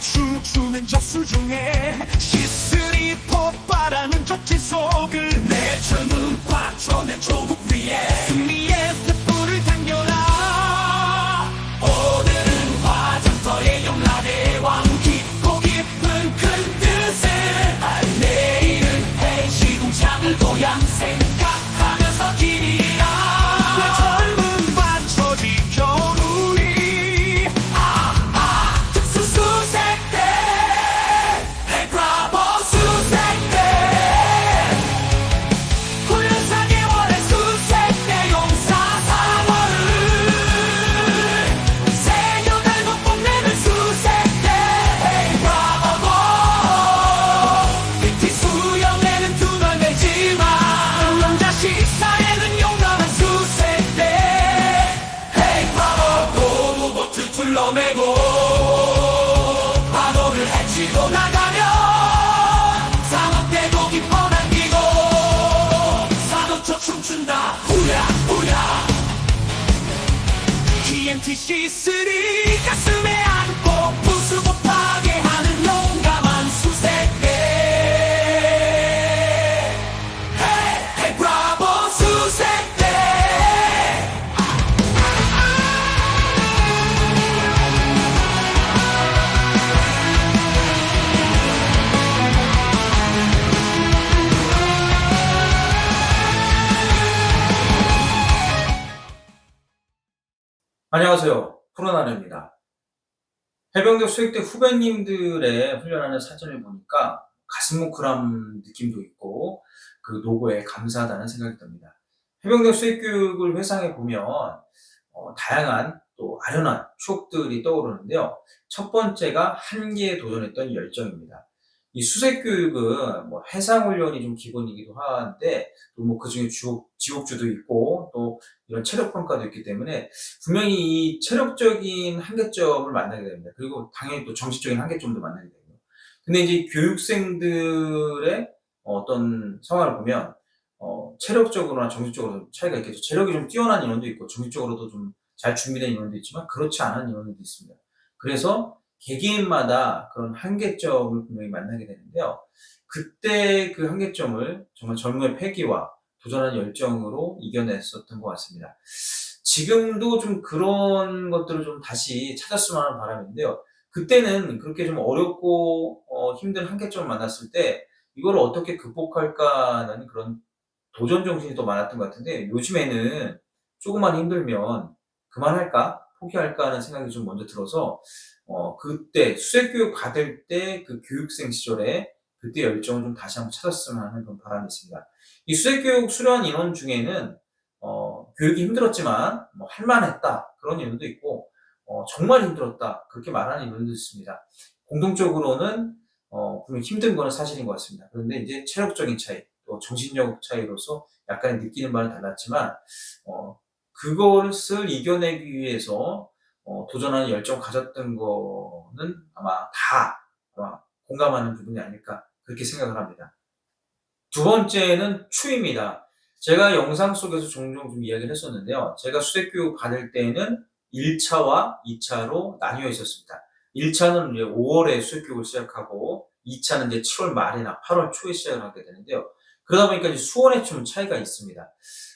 춤추는 젖술 중에 시스리 폭발하는 젖질 속을 내 젊은 과천의 조국 위에 승리의 횃불을 당겨라. 오늘은 화장터의 영라대왕 깊고 깊은 큰 뜻을 내일은 해시궁창을 고향 생각하면서 길이야. 내 젊은 과천이 겨울이 수색대 Hey 브라보 수색대 훈련사 개월의 수색대 용사 3월을 새겨달고 뽐내는 수색대 Hey 브라보 PT 수영에는 두널 매지만 남자 식사에는 용감한 수색대 Hey 브라보 고무보트 둘러매고 파도를 헤치고 나가면 상업대도 깊어 남기고 사도쳐 춤춘다 후야 후야 TNT-C3 가슴에 안고 부수고 파괴하는 용감한 수색대 Hey Hey 브라보 수색대. 안녕하세요. 푸른하늘입니다. 해병대 수색대 후배님들의 훈련하는 사진을 보니까 가슴 뭉클한 느낌도 있고 그 노고에 감사하다는 생각이 듭니다. 해병대 수색교육을 회상해 보면 다양한 또 아련한 추억들이 떠오르는데요. 첫 번째가 한계에 도전했던 열정입니다. 이 수색교육은 뭐 해상훈련이 좀 기본이기도 한데 또 뭐 그중에 지옥주도 있고 또 이런 체력평가도 있기 때문에 분명히 이 체력적인 한계점을 만나게 됩니다. 그리고 당연히 또 정신적인 한계점도 만나게 되고요. 근데 이제 교육생들의 어떤 상황을 보면 체력적으로나 정신적으로 좀 차이가 있겠죠. 체력이 좀 뛰어난 인원도 있고 정신적으로도 좀 잘 준비된 인원도 있지만 그렇지 않은 인원도 있습니다. 그래서 개개인마다 그런 한계점을 분명히 만나게 되는데요. 그때 그 한계점을 정말 젊음의 패기와 도전하는 열정으로 이겨냈었던 것 같습니다. 지금도 좀 그런 것들을 좀 다시 찾았으면 하는 바람인데요. 그때는 그렇게 좀 어렵고 힘든 한계점을 만났을 때 이걸 어떻게 극복할까라는 그런 도전 정신이 더 많았던 것 같은데 요즘에는 조금만 힘들면 그만할까? 포기할까 하는 생각이 좀 먼저 들어서 그때 수색교육 받을 때 그 교육생 시절에 그때 열정을 좀 다시 한번 찾았으면 하는 그런 바람이 있습니다. 이 수색교육 수련 인원 중에는 교육이 힘들었지만 뭐 할만했다 그런 인원도 있고 정말 힘들었다 그렇게 말하는 인원도 있습니다. 공통적으로는 분명히 힘든 거는 사실인 것 같습니다. 그런데 이제 체력적인 차이 또 정신력 차이로서 약간의 느끼는 바는 달랐지만 그것을 이겨내기 위해서 도전하는 열정 가졌던 거는 아마 공감하는 부분이 아닐까 그렇게 생각을 합니다. 두 번째는 추위입니다. 제가 영상 속에서 종종 좀 이야기를 했었는데요. 제가 수색교육 받을 때는 1차와 2차로 나뉘어 있었습니다. 1차는 이제 5월에 수색교육을 시작하고 2차는 이제 7월 말이나 8월 초에 시작을 하게 되는데요. 그러다 보니까 이제 수원에 좀 차이가 있습니다.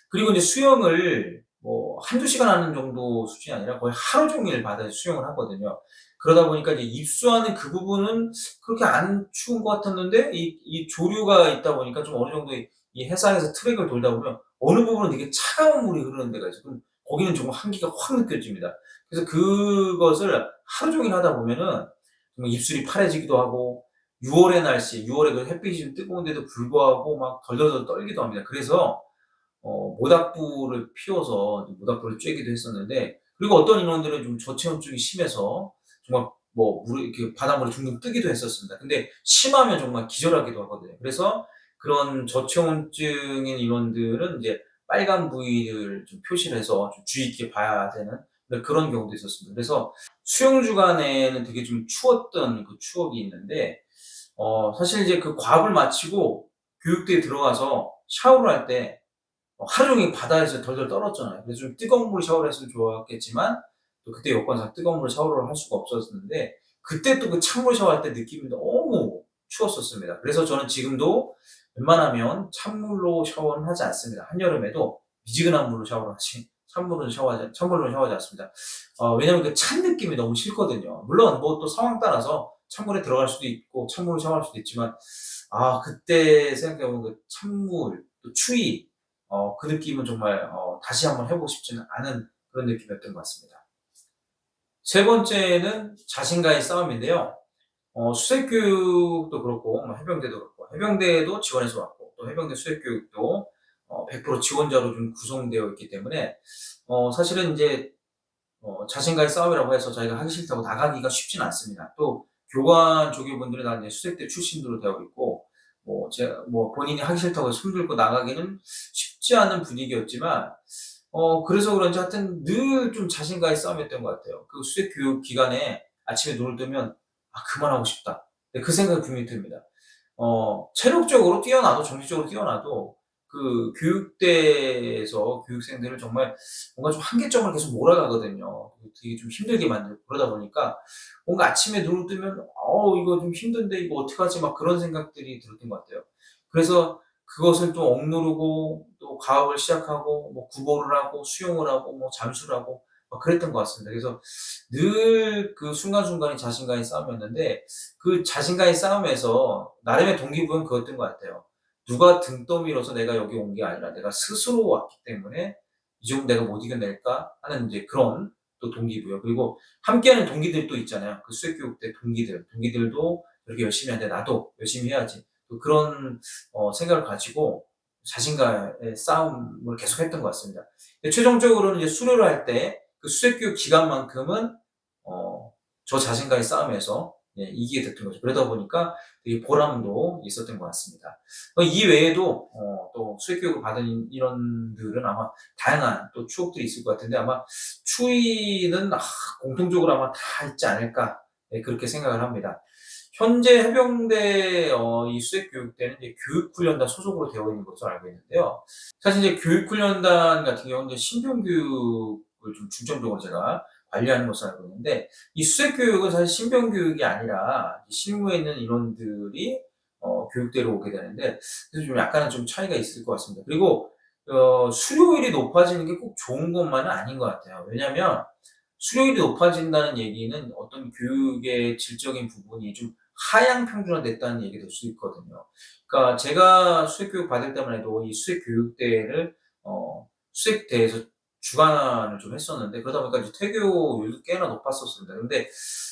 그리고 이제 수영을 뭐 한두 시간 하는 정도 수준이 아니라 거의 하루 종일 받아 수영을 하거든요. 그러다 보니까 이제 입수하는 그 부분은 그렇게 안 추운 것 같았는데 이 조류가 있다 보니까 좀 어느 정도 이 해상에서 트랙을 돌다 보면 어느 부분은 되게 차가운 물이 흐르는 데가 있어요. 그럼 거기는 정말 한기가 확 느껴집니다. 그래서 그것을 하루 종일 하다 보면은 정말 입술이 파래지기도 하고 6월의 날씨, 6월에 그 햇빛이 좀 뜨거운데도 불구하고 막 덜덜덜 떨기도 합니다. 그래서 모닥불을 피워서 모닥불을 쬐기도 했었는데 그리고 어떤 인원들은 좀 저체온증이 심해서 정말 뭐 이렇게 바닷물에 둥둥 뜨기도 했었습니다. 근데 심하면 정말 기절하기도 하거든요. 그래서 그런 저체온증인 인원들은 이제 빨간 부위를 좀 표시를 해서 좀 주의 깊게 봐야 되는 그런 경우도 있었습니다. 그래서 수영 주간에는 되게 좀 추웠던 그 추억이 있는데 사실 이제 그 과업을 마치고 교육대에 들어가서 샤워를 할 때 하루 종일 바다에서 덜덜 떨었잖아요. 그래서 좀 뜨거운 물에 샤워를 했으면 좋았겠지만 또 그때 여건상 뜨거운 물에 샤워를 할 수가 없었는데 그때 또 그 찬물 샤워할 때 느낌이 너무 추웠었습니다. 그래서 저는 지금도 웬만하면 찬물로 샤워는 하지 않습니다. 한여름에도 미지근한 물로 샤워를 하지 찬물로는 샤워하지 않습니다. 왜냐면 그 찬 느낌이 너무 싫거든요. 물론 뭐 또 상황 따라서 찬물에 들어갈 수도 있고 찬물로 샤워할 수도 있지만 그때 생각해 보면 그 찬물 또 추위 그 느낌은 정말 다시 한번 해 보고 싶지는 않은 그런 느낌이었던 것 같습니다. 세 번째는 자신과의 싸움인데요. 수색 교육도 그렇고 뭐 해병대도 그렇고 해병대도 지원해서 왔고 또 해병대 수색 교육도 100% 지원자로 좀 구성되어 있기 때문에 사실은 인제 자신과의 싸움이라고 해서 자기가 하기 싫다고 나가기가 쉽지는 않습니다. 또 교관 조교분들이 다 이제 수색대 출신으로 되어 있고 뭐 본인이 하기 싫다고 손 들고 나가기는 쉽지 않은 분위기였지만 그래서 그런지 하여튼 늘 좀 자신과의 싸움이었던 것 같아요. 그 수색 교육 기간에 아침에 눈을 뜨면 '아 그만하고 싶다.' 네, 그 생각이 분명히 듭니다. 체력적으로 뛰어나도 정신적으로 뛰어나도 그 교육대에서 교육생들을 정말 뭔가 좀 한계점을 계속 몰아가거든요. 되게 좀 힘들게 만들고 그러다 보니까 뭔가 아침에 눈을 뜨면 '어우 이거 좀 힘든데 이거 어떡하지?' 막 그런 생각들이 들었던 것 같아요. 그래서 그것을 또 억누르고 또 가업을 시작하고 뭐 구보를 하고 수용을 하고 뭐 잠수를 하고 막 그랬던 것 같습니다. 그래서 늘 그 순간순간이 자신과의 싸움이었는데 그 자신과의 싸움에서 나름의 동기부여는 그거였던 것 같아요. 누가 등 떠밀어서 내가 여기 온 게 아니라 내가 스스로 왔기 때문에 '이 정도 내가 못 이겨낼까?' 하는 인제 그런 또 동기부여. 그리고 함께하는 동기들도 있잖아요. 그 수색 교육 때 동기들. 동기들도 이렇게 열심히 하는데 나도 열심히 해야지. 또 그런 생각을 가지고 자신과의 싸움을 계속했던 것 같습니다. 근데 최종적으로는 이제 수료를 할 때 그 수색 교육 기간만큼은 저 자신과의 싸움에서 이기게 됐던 거죠. 그러다 보니까 되게 보람도 있었던 것 같습니다. 이 외에도 또 수색 교육을 받은 인원들은 아마 다양한 또 추억들이 있을 것 같은데 아마 추위는 공통적으로 아마 다 있지 않을까 그렇게 생각을 합니다. 현재 해병대 이 수색 교육대는 이제 교육훈련단 소속으로 되어 있는 것으로 알고 있는데요. 사실 이제 교육훈련단 같은 경우는 이제 신병 교육을 좀 중점적으로 제가 관리하는 것으로 알고 있는데 이 수색 교육은 사실 신병 교육이 아니라 실무에 있는 인원들이 교육대로 오게 되는데 그래서 좀 약간은 좀 차이가 있을 것 같습니다. 그리고 수료율이 높아지는 게 꼭 좋은 것만은 아닌 것 같아요. 왜냐하면 수료율이 높아진다는 얘기는 어떤 교육의 질적인 부분이 좀 하향 평준화됐다는 얘기가 될 수 있거든요. 그러니까 제가 수색 교육 받을 때만 해도 이 수색 교육대를 수색대에서 주관을 좀 했었는데 그러다 보니까 이제 퇴교율도 꽤나 높았었습니다. 근데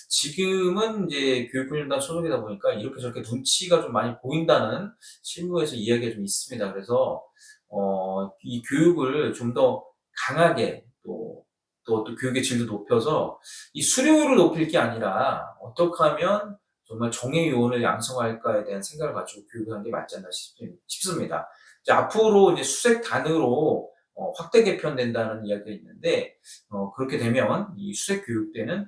지금은 이제 교육훈련단 소속이다 보니까 이렇게 저렇게 눈치가 좀 많이 보인다는 실무에서 이야기가 좀 있습니다. 그래서 이 교육을 좀 더 강하게 또 교육의 질도 높여서 이 수료율을 높일 게 아니라 어떻게 하면 정말 정예 요원을 양성할까에 대한 생각을 가지고 교육을 하는 게 맞지 않나 싶습니다. 이제 앞으로 이제 수색단으로 확대 개편된다는 이야기가 있는데 그렇게 되면 이 수색 교육대는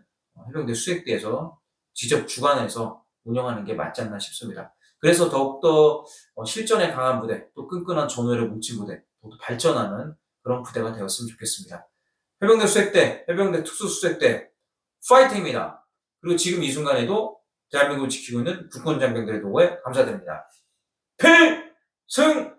해병대 수색대에서 직접 주관해서 운영하는 게 맞지 않나 싶습니다. 그래서 더욱더 실전에 강한 부대, 또 끈끈한 전우회를 뭉친 부대, 또 발전하는 그런 부대가 되었으면 좋겠습니다. 해병대 수색대, 해병대 특수수색대 파이팅입니다. 그리고 지금 이 순간에도 대한민국을 지키고 있는 국군 장병들의 도구에 감사드립니다. 필승!